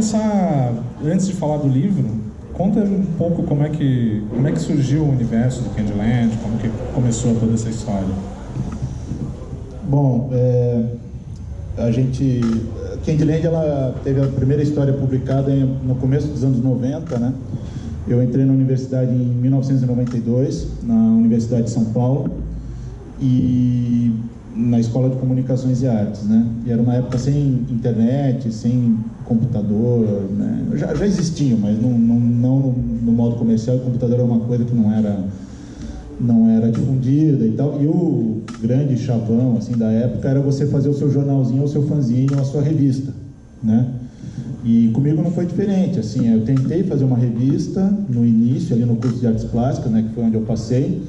começar, antes de falar do livro, conta um pouco como é que surgiu o universo do Candyland, como que começou toda essa história. Bom, Candyland, ela teve a primeira história publicada no começo dos anos 90, né? Eu entrei na universidade em 1992, na Universidade de São Paulo, e na Escola de Comunicações e Artes, né? E era uma época sem internet, sem computador, né? Já existiam, mas não no modo comercial. O computador era uma coisa que não era difundida e tal. E o grande chavão assim da época era você fazer o seu jornalzinho, o seu fanzine, ou a sua revista, né? E comigo não foi diferente, assim. Eu tentei fazer uma revista no início, ali no curso de artes plásticas, né, que foi onde eu passei.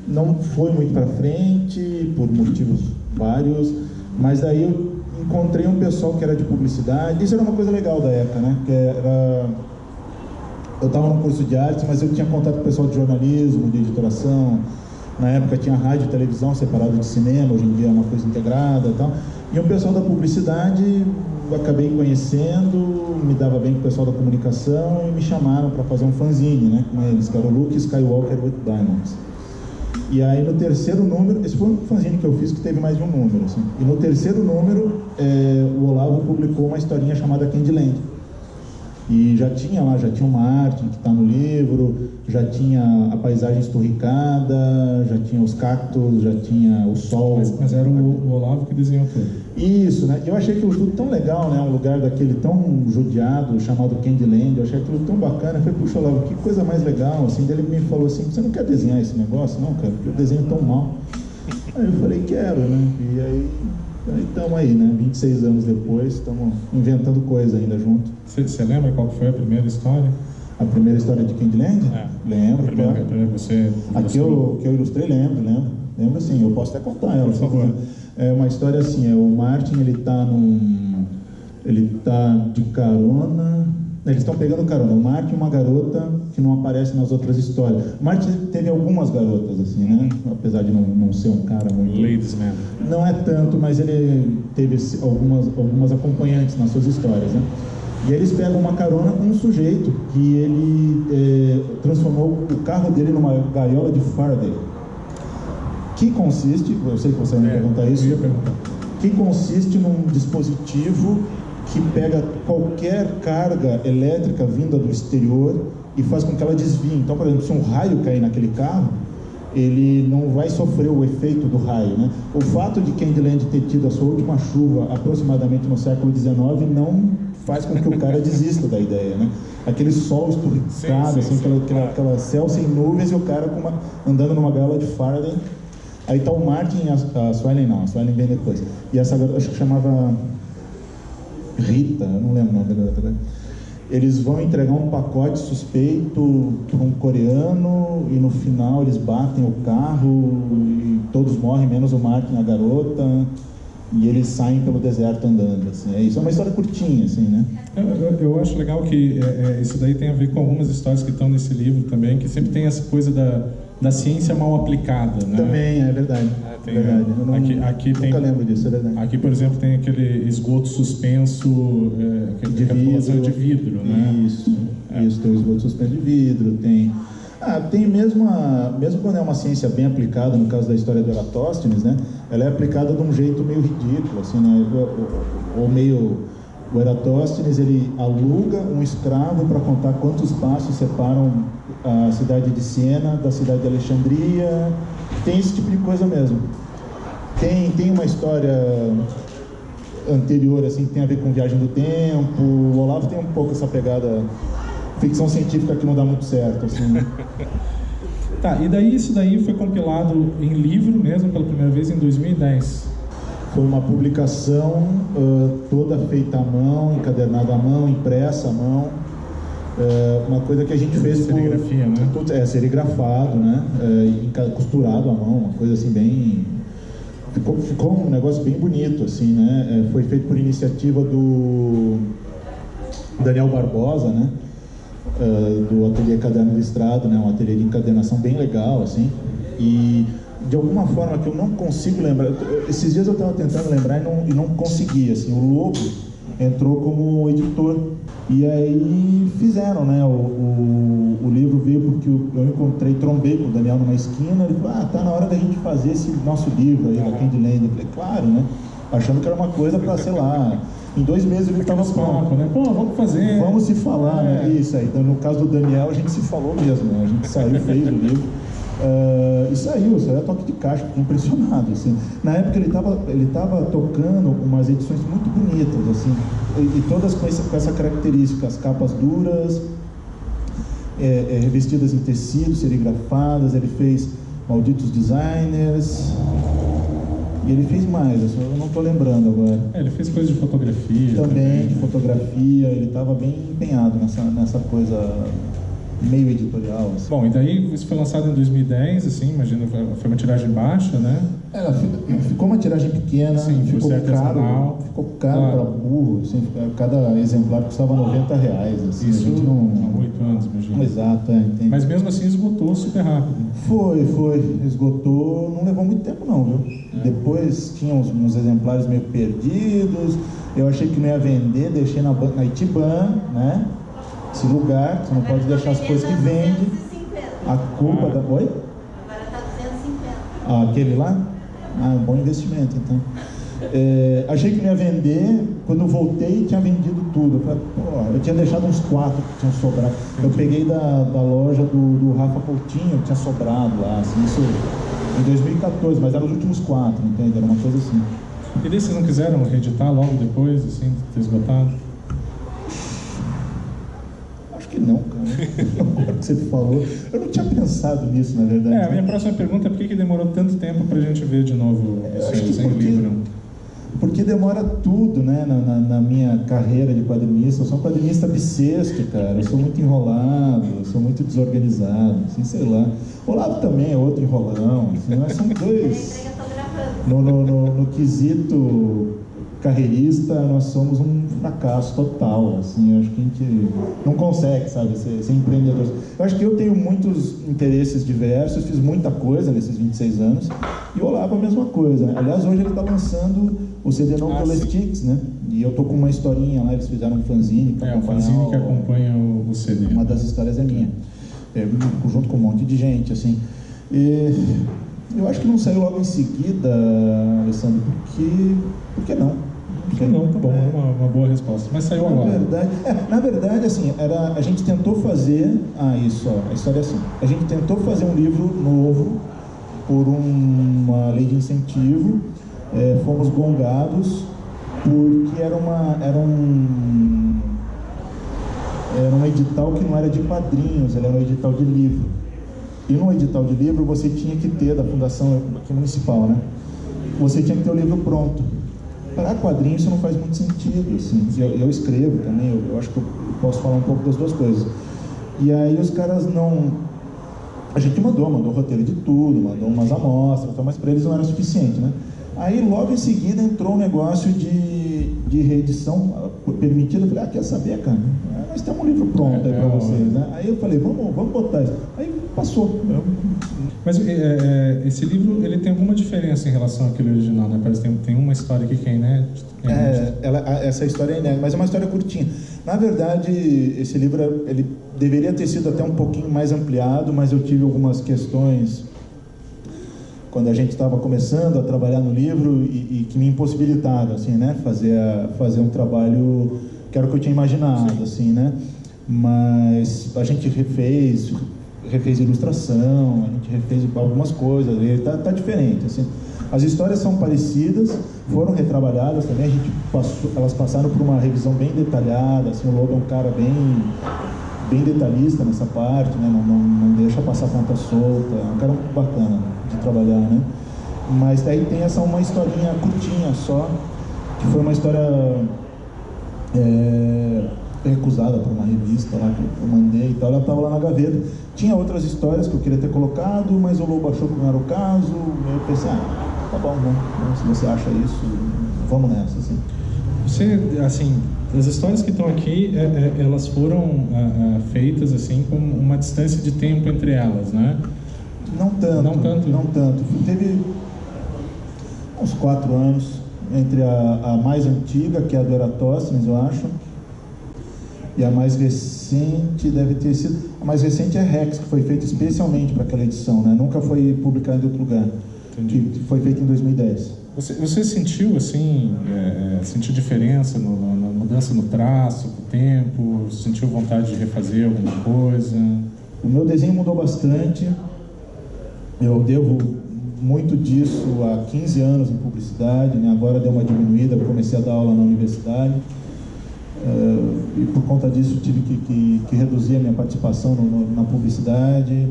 Não foi muito para frente, por motivos vários, mas aí eu encontrei um pessoal que era de publicidade. Isso era uma coisa legal da época, né? Eu estava no curso de artes, mas eu tinha contato com o pessoal de jornalismo, de editoração. Na época tinha rádio e televisão separado de cinema, hoje em dia é uma coisa integrada e tal. E o pessoal da publicidade eu acabei conhecendo, me dava bem com o pessoal da comunicação e me chamaram para fazer um fanzine, né, com eles, que era o Luke Skywalker with Diamonds. E aí no terceiro número, esse foi um fanzine que eu fiz que teve mais de um número, assim. E no terceiro número, o Olavo publicou uma historinha chamada Candyland. E já tinha o Martin, que está no livro, já tinha a paisagem esturricada, já tinha os cactos, já tinha o sol. Mas era o Olavo que desenhou tudo. Isso, né? Eu achei aquilo tudo tão legal, né? Um lugar daquele tão judiado, chamado Candyland. Eu achei aquilo tão bacana. Eu falei, puxa, Olavo, que coisa mais legal, assim. Daí ele me falou assim, você não quer desenhar esse negócio? Não, cara, porque eu desenho tão mal. Aí eu falei, quero, né? E aí estamos aí, né? 26 anos depois, estamos inventando coisa ainda junto. Você lembra qual foi a primeira história? A primeira história de Candyland? Lembro, claro. A primeira você que eu ilustrei, lembro sim, eu posso até contar ela. Por favor. É uma história assim, o Martin, ele tá de carona, eles estão pegando carona, o Martin e uma garota que não aparece nas outras histórias. O Martin teve algumas garotas, assim, né? Apesar de não ser um cara muito... Ladies Man. Não é tanto, mas ele teve algumas acompanhantes nas suas histórias, né? E eles pegam uma carona com um sujeito que ele transformou o carro dele numa gaiola de Faraday. Que consiste, eu sei que você vai me perguntar isso, que consiste num dispositivo que pega qualquer carga elétrica vinda do exterior e faz com que ela desvie. Então, por exemplo, se um raio cair naquele carro, ele não vai sofrer o efeito do raio, né? O fato de Candyland ter tido a sua última chuva aproximadamente no século XIX não faz com que o cara desista da ideia, né? Aquele sol esturricado, assim, aquela céu sem nuvens e o cara andando numa gaiola de Faraday. Aí tá o Martin e a Suelen vem depois. E essa garota, acho que chamava Rita, eu não lembro o nome da garota. Eles vão entregar um pacote suspeito para um coreano e no final eles batem o carro e todos morrem, menos o Martin e a garota. E eles saem pelo deserto andando, assim. Isso é uma história curtinha, assim, né? Eu acho legal que isso daí tem a ver com algumas histórias que estão nesse livro também, que sempre tem essa coisa da ciência mal aplicada, né? Também, é verdade. Verdade. Eu nunca lembro disso, é verdade. Aqui, por exemplo, tem aquele esgoto suspenso, de vidro, né? Isso, tem o esgoto suspenso de vidro, tem... tem mesmo quando é uma ciência bem aplicada, no caso da história do Eratóstenes, né? Ela é aplicada de um jeito meio ridículo, assim, né? O Eratóstenes, ele aluga um escravo para contar quantos passos separam a cidade de Siena da cidade de Alexandria. Tem esse tipo de coisa mesmo. Tem uma história anterior, assim, que tem a ver com viagem do tempo. O Olavo tem um pouco essa pegada ficção científica que não dá muito certo, assim, né? Tá, e daí isso daí foi compilado em livro mesmo pela primeira vez em 2010. Foi uma publicação toda feita à mão, encadernada à mão, impressa à mão. Uma coisa que a gente fez serigrafia, né? Serigrafado, né? Costurado à mão, uma coisa assim bem... Ficou um negócio bem bonito, assim, né? Foi feito por iniciativa do Daniel Barbosa, né? Do Ateliê Caderno Listrado, né? Um ateliê de encadernação bem legal, assim. E de alguma forma que eu não consigo lembrar, esses dias eu estava tentando lembrar e não consegui, assim. O logo entrou como editor. E aí fizeram, né? O livro veio porque eu trombei com o Daniel numa esquina, ele falou, tá na hora da gente fazer esse nosso livro aí, da Candyland. Eu falei, claro, né? Achando que era uma coisa para, sei lá, em 2 meses ele estava pronto, né? Pô, vamos fazer. Vamos se falar, né? Isso aí. Então, no caso do Daniel, a gente se falou mesmo, né? A gente saiu, fez o livro. E saiu a toque de caixa, fiquei impressionado, assim. Na época ele tava tocando umas edições muito bonitas, assim, e todas com essa característica, as capas duras, revestidas em tecido, serigrafadas. Ele fez Malditos Designers, e ele fez mais, assim, eu não estou lembrando agora. Ele fez coisa de fotografia. Também, de fotografia, ele estava bem empenhado nessa coisa meio editorial. Assim. Bom, e daí isso foi lançado em 2010, assim, imagino, foi uma tiragem baixa, né? Ficou uma tiragem pequena, sim, ficou caro claro. Para burro, assim, cada exemplar custava R$90, assim. Isso a gente não... há 8 anos, imagino. Exato, entendi. Mas mesmo assim esgotou super rápido. Foi, esgotou, não levou muito tempo não, viu? Depois tinha uns exemplares meio perdidos, eu achei que não ia vender, deixei na Itiban, né? Esse lugar, você não pode deixar as coisas que vende. A culpa da... Oi? Agora está 250. Aquele lá? Bom investimento, então. Achei que não ia vender, quando eu voltei tinha vendido tudo. Eu tinha deixado uns 4 que tinham sobrado. Eu peguei da loja do Rafa Coutinho, que tinha sobrado lá, assim, isso em 2014, mas eram os últimos 4, entende? Era uma coisa assim. E daí vocês não quiseram reeditar logo depois, assim, de ter esgotado? Não, cara. Agora que você falou, eu não tinha pensado nisso, na verdade. A minha próxima pergunta é por que demorou tanto tempo pra gente ver de novo esse livro? Porque demora tudo, né, na minha carreira de quadrinista. Eu sou um quadrinista bissexto, cara. Eu sou muito enrolado, eu sou muito desorganizado, assim, sei lá. O Olavo também é outro enrolão, assim, nós somos dois. No quesito carreirista, nós somos um fracasso total, assim, eu acho que a gente não consegue, sabe, ser empreendedor. Eu acho que eu tenho muitos interesses diversos, fiz muita coisa nesses 26 anos, e o Olavo a mesma coisa, né? Aliás, hoje ele está lançando o CD novo do Lestix, né? E eu tô com uma historinha lá, eles fizeram um fanzine para acompanhar. O fanzine que acompanha o CD. Uma das histórias é minha, junto com um monte de gente, assim. E eu acho que não saiu logo em seguida, Alessandro, porque não? Não, tá bom, é uma boa resposta. Mas saiu agora. Na verdade, assim, a gente tentou fazer... a história é assim. A gente tentou fazer um livro novo por uma lei de incentivo. Fomos gongados porque era um edital que não era de quadrinhos, era um edital de livro. E no edital de livro você tinha que ter, da Fundação aqui municipal, né? Você tinha que ter o livro pronto. Para quadrinhos isso não faz muito sentido, assim. Eu escrevo também, eu acho que eu posso falar um pouco das duas coisas. E aí os caras não... A gente mandou roteiro de tudo, mandou umas amostras, mas para eles não era suficiente, né? Aí logo em seguida entrou um negócio de reedição permitida. Eu falei, quer saber, cara? Nós temos um livro pronto aí para vocês, né? Aí eu falei, vamos botar isso. Aí passou. Mas esse livro, ele tem alguma diferença em relação àquele original, né? Parece que tem uma história aqui que é inédita. Essa história é inédita, mas é uma história curtinha. Na verdade, esse livro ele deveria ter sido até um pouquinho mais ampliado, mas eu tive algumas questões quando a gente estava começando a trabalhar no livro e que me impossibilitaram, assim, né? Fazer um trabalho que era o que eu tinha imaginado, assim, né? Mas a gente refez ilustração, a gente refez algumas coisas, tá diferente, assim. As histórias são parecidas, foram retrabalhadas também, elas passaram por uma revisão bem detalhada, assim, o Lobo é um cara bem detalhista nessa parte, né? Não deixa passar ponta solta, é um cara muito bacana de trabalhar, né? Mas daí tem uma historinha curtinha só, que foi uma história recusada por uma revista lá que eu mandei e tal, ela estava lá na gaveta. Tinha outras histórias que eu queria ter colocado, mas o Lobo achou que não era o caso, eu pensei, tá bom, né? Se você acha isso, vamos nessa, assim. Você, assim, as histórias que estão aqui, elas foram feitas, assim, com uma distância de tempo entre elas, né? Não tanto. Teve uns 4 anos, entre a mais antiga, que é a do Eratosthenes, eu acho, e a mais recente deve ter sido... A mais recente é Rex, que foi feita especialmente para aquela edição, né? Nunca foi publicada em outro lugar. Entendi. Que foi feita em 2010. Você sentiu, assim, sentiu diferença na mudança no traço, com o tempo? Sentiu vontade de refazer alguma coisa? O meu desenho mudou bastante. Eu devo muito disso há 15 anos em publicidade, né? Agora deu uma diminuída, comecei a dar aula na universidade. E por conta disso tive que reduzir a minha participação na publicidade.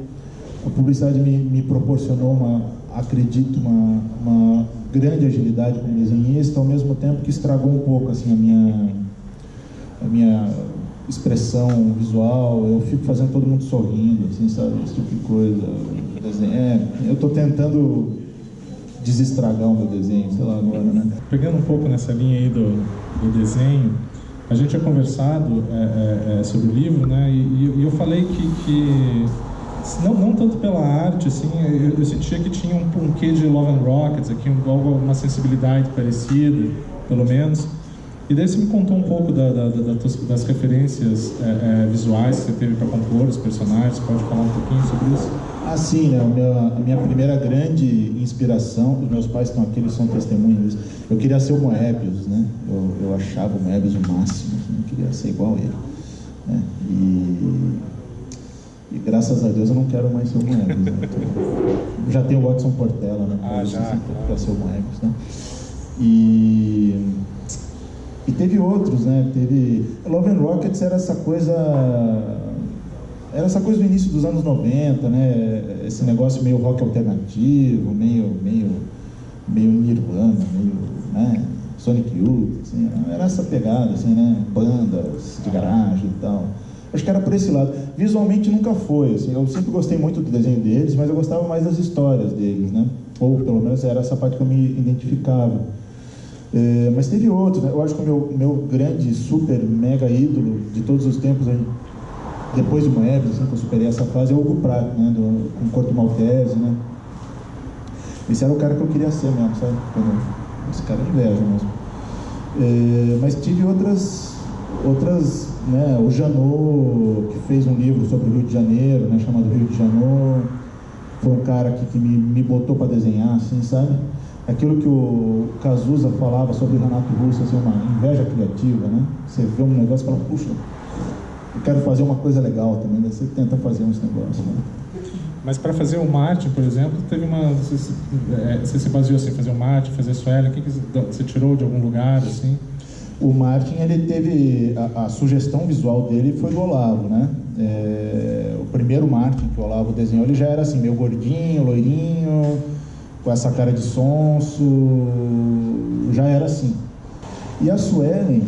A publicidade me proporcionou acredito, uma grande agilidade como desenhista, ao mesmo tempo que estragou um pouco assim, a minha expressão visual. Eu fico fazendo todo mundo sorrindo, assim, sabe? Esse tipo de coisa. Eu estou tentando desestragar o meu desenho, sei lá, agora, né? Pegando um pouco nessa linha aí do desenho, a gente tinha conversado sobre o livro, né? E eu falei que não tanto pela arte, assim, eu sentia que tinha um quê de Love and Rockets aqui, uma sensibilidade parecida, pelo menos. E daí você me contou um pouco das referências visuais que você teve para compor os personagens. Pode falar um pouquinho sobre isso? Ah, sim, né? A minha primeira grande inspiração, os meus pais estão aqui, eles são testemunhas. Eu queria ser o Moebius, né? Eu achava o Moebius o máximo, assim, eu queria ser igual a ele, né? E graças a Deus eu não quero mais ser o Moebius, né? Já tenho o Watson Portela, né? Já. Para ser o Moebius, né? E teve outros, né? Teve... Love and Rockets era essa coisa do início dos anos 90, né? Esse negócio meio rock alternativo, meio Nirvana, meio, né? Sonic Youth, assim, era essa pegada, assim, né? Bandas de garagem e tal. Acho que era por esse lado. Visualmente nunca foi, assim, eu sempre gostei muito do desenho deles, mas eu gostava mais das histórias deles, né? Ou pelo menos era essa parte que eu me identificava. Mas teve outros, né? Eu acho que o meu grande, super, mega ídolo de todos os tempos, depois de Moebius, assim, que eu superei essa fase, é o Hugo Pratt, né? Com Corto Maltese, né? Esse era o cara que eu queria ser mesmo, sabe? Esse cara é inveja mesmo. Mas tive outras, né? O Janot, que fez um livro sobre o Rio de Janeiro, né? Chamado Rio de Janot. Foi um cara que me botou para desenhar, assim, sabe? Aquilo que o Cazuza falava sobre o Renato Russo, assim, uma inveja criativa, né? Você vê um negócio e fala, puxa, eu quero fazer uma coisa legal também, daí você tenta fazer uns negócios, né? Mas para fazer o Martin, por exemplo, teve você se baseou assim, fazer o Martin, fazer a Suelen, o que você tirou de algum lugar, assim? O Martin, ele teve, a sugestão visual dele foi do Olavo, né? O primeiro Martin que o Olavo desenhou, ele já era assim, meio gordinho, loirinho, com essa cara de sonso, já era assim. E a Suelen,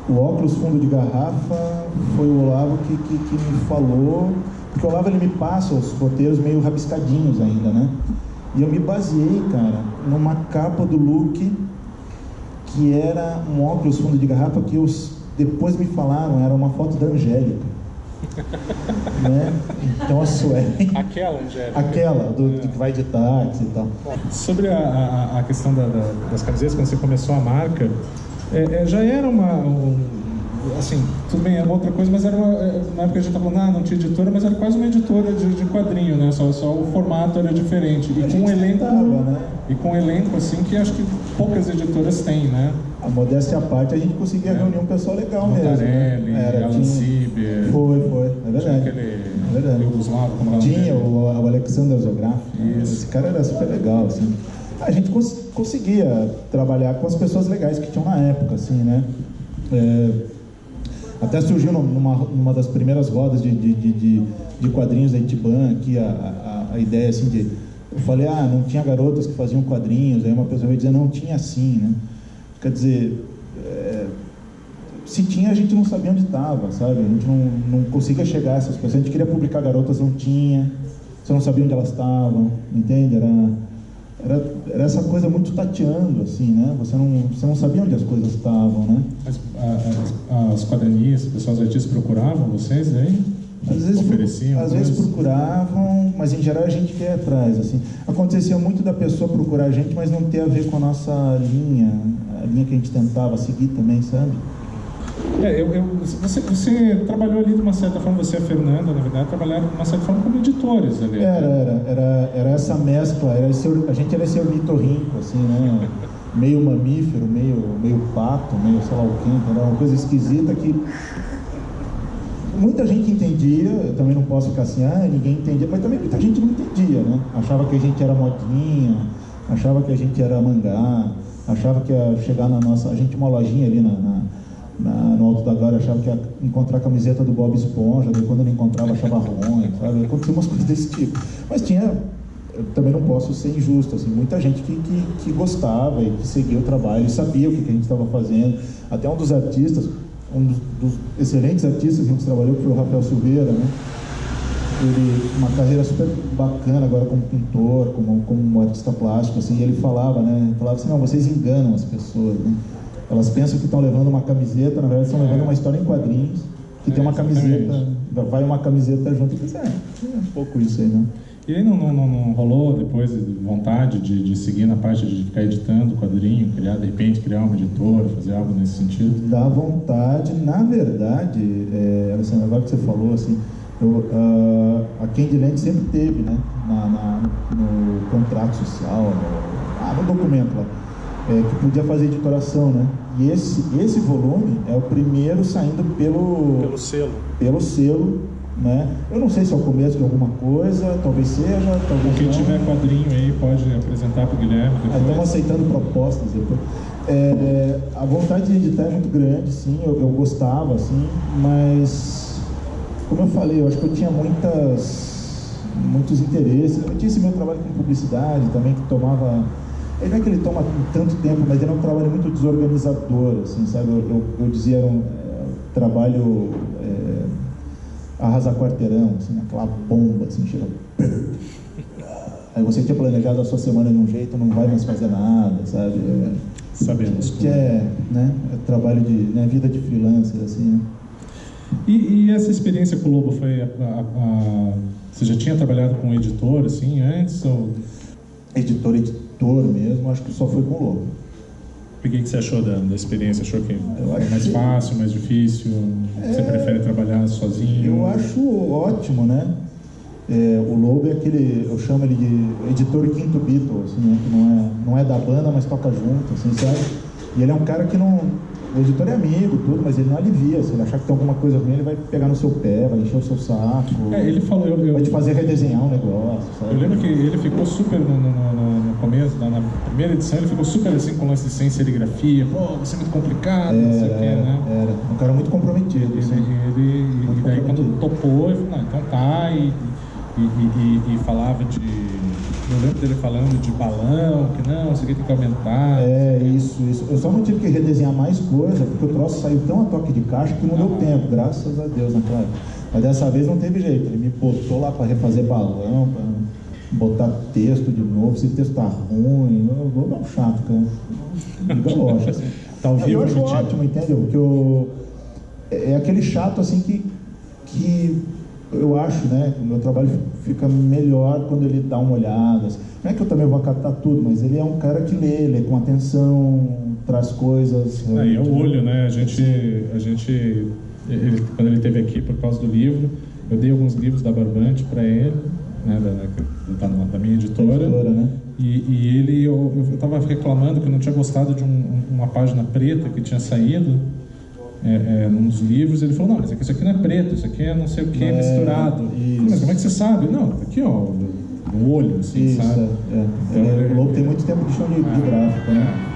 o óculos fundo de garrafa, foi o Olavo que me falou, porque o Olavo ele me passa os roteiros meio rabiscadinhos ainda, né? E eu me baseei, cara, numa capa do Look, que era um óculos fundo de garrafa que depois me falaram, era uma foto da Angélica. Né? Então a Suelen... Aquela Angélica. Aquela, que vai de táxi e tal. Sobre a questão das camisetas, quando você começou a marca, já era assim, tudo bem, é outra coisa, mas era na época a gente estava falando, não tinha editora, mas era quase uma editora de quadrinho, né? Só o formato era diferente. E com um elenco, né? E com um elenco, assim, que acho que poucas editoras têm, né? A modéstia à parte, a gente conseguia reunir um pessoal legal mesmo. Montarelli, né? Alan Sieber. Foi, é verdade. É verdade. Yugoslavo, como tinha o Alexander Zograf. Esse cara era super legal, assim. A gente conseguia trabalhar com as pessoas legais que tinham na época, assim, né? Até surgiu numa das primeiras rodas de quadrinhos da Itiban aqui a ideia assim de... Eu falei, não tinha garotas que faziam quadrinhos, aí uma pessoa vai dizer, não tinha assim, né? Quer dizer, se tinha, a gente não sabia onde estava, sabe? A gente não conseguia chegar a essas pessoas. A gente queria publicar garotas, não tinha. Você não sabia onde elas estavam, entende? Era essa coisa muito tateando, assim, né? Você não sabia onde as coisas estavam, né? Mas as quadrinistas, pessoas artistas procuravam vocês aí? ofereciam? Às vezes procuravam, mas em geral a gente quer atrás, assim. Acontecia muito da pessoa procurar a gente, mas não ter a ver com a nossa linha, a linha que a gente tentava seguir também, sabe? Você trabalhou ali de uma certa forma, você e a Fernanda, na verdade, trabalharam de uma certa forma como editores ali. Era essa mescla, a gente era esse ornitorrinco, assim, né? Meio mamífero, meio pato, meio sei lá o quê, era uma coisa esquisita que muita gente entendia. Eu também não posso ficar assim, ninguém entendia, mas também muita gente não entendia, né? Achava que a gente era modinha, achava que a gente era mangá, achava que ia chegar a gente tinha uma lojinha ali no Alto da Glória, achava que ia encontrar a camiseta do Bob Esponja, daí quando não encontrava achava ruim, sabe? Aconteceu umas coisas desse tipo. Mas eu também não posso ser injusto, assim, muita gente que gostava e que seguia o trabalho, sabia o que a gente estava fazendo. Até um dos artistas, um dos excelentes artistas que a gente trabalhou, que foi o Rafael Silveira, né? Ele, uma carreira super bacana agora como pintor, como artista plástico, assim, e ele falava, né? Falava assim, não, vocês enganam as pessoas, né? Elas pensam que estão levando uma camiseta, na verdade estão levando uma história em quadrinhos, que tem uma camiseta, vai uma camiseta junto. É um pouco isso aí, né? E aí não rolou depois vontade de seguir na parte de ficar editando quadrinho, de repente criar uma editora, fazer algo nesse sentido? Dá vontade, na verdade, Alessandro, agora que você falou, assim, a Candyland sempre teve, né, no contrato social, no documento lá, que podia fazer editoração, né? E esse volume é o primeiro saindo pelo selo, né? Eu não sei se é o começo de alguma coisa, talvez seja, talvez quem não. tiver quadrinho aí pode apresentar para o Guilherme depois. Estamos aceitando propostas depois. A vontade de editar é muito grande, sim, eu gostava, assim, mas como eu falei, eu acho que eu tinha muitos interesses. Eu tinha esse meu trabalho com publicidade também, que tomava... Não é que ele toma tanto tempo, mas ele é um trabalho muito desorganizador, assim, sabe? Eu dizia, era um trabalho arrasar quarteirão, assim, aquela bomba, assim, chega... Aí você tinha planejado a sua semana de um jeito, não vai mais fazer nada, sabe? Sabemos. Que né? Trabalho de... Né? Vida de freelancer, assim, né? E essa experiência com o Lobo foi... Você já tinha trabalhado com um editor, assim, antes? Ou... Editor mesmo, acho que só foi com o Lobo. O que você achou da experiência? Achou que foi mais fácil, mais difícil? Você prefere trabalhar sozinho? Eu acho ótimo, né? O Lobo é aquele, eu chamo ele de editor quinto Beatle, assim, né? Que não é da banda, mas toca junto, assim, sabe? E ele é um cara que não... O editor é amigo, tudo, mas ele não alivia. Se ele achar que tem alguma coisa ruim, ele vai pegar no seu pé, vai encher o seu saco. Ele falou... Vai te fazer redesenhar um negócio, sabe? Eu lembro que ele ficou super no começo, na primeira edição, ele ficou super assim com o lance de sem serigrafia. Pô, vai ser muito complicado, não sei o que, né? Era. Um cara muito comprometido. E daí quando topou, ele falou, não, então tá, e falava de... Eu lembro dele falando de balão, que não, isso aqui tem que aumentar. Isso. Eu só não tive que redesenhar mais coisa, porque o troço saiu tão a toque de caixa que não deu tempo, graças a Deus, naquela época. Mas dessa vez não teve jeito, ele me botou lá para refazer balão, para botar texto de novo, se o texto tá ruim, eu vou dar um chato, cara. Liga lógico. Assim. Eu acho ótimo, entendeu? Porque é aquele chato assim que eu acho, né, que o meu trabalho fica melhor quando ele dá uma olhada. Assim. Não é que eu também vou acatar tudo, mas ele é um cara que lê com atenção, traz coisas... É o olho, né? Quando ele esteve aqui por causa do livro, eu dei alguns livros da Barbante para ele, né, da minha editora, né? E eu estava reclamando que eu não tinha gostado de uma página preta que tinha saído num dos livros. Ele falou, não, mas isso aqui não é preto, isso aqui é não sei o que, misturado. Mas como é que você sabe? Não, tá aqui, ó, no olho, assim, isso, sabe? Então, o Lobo tem muito tempo de chão de gráfica, né?